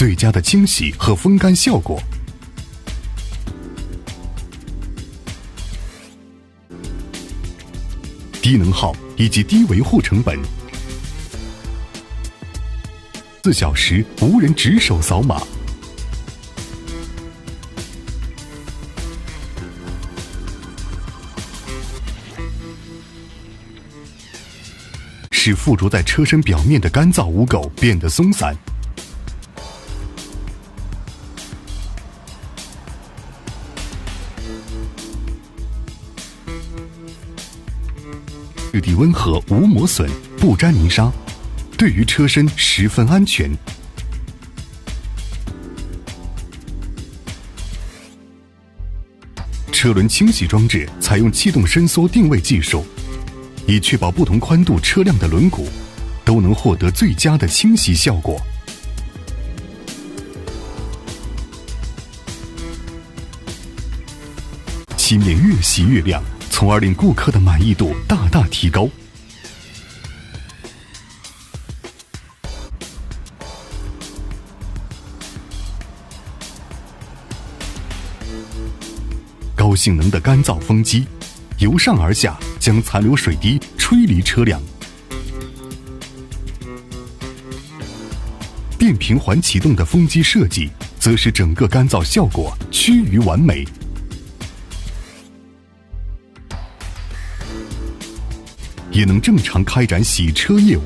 最佳的清洗和风干效果。低能耗以及低维护成本，4小时无人值守扫码，使附着在车身表面的干燥污垢变得松散。质地温和，无磨损，不沾泥沙，对于车身十分安全。车轮清洗装置采用气动伸缩定位技术，以确保不同宽度车辆的轮毂都能获得最佳的清洗效果。漆面越洗越亮，从而令顾客的满意度大大提高。高性能的干燥风机，由上而下将残留水滴吹离车辆。电平环启动的风机设计，则使整个干燥效果趋于完美。也能正常开展洗车业务。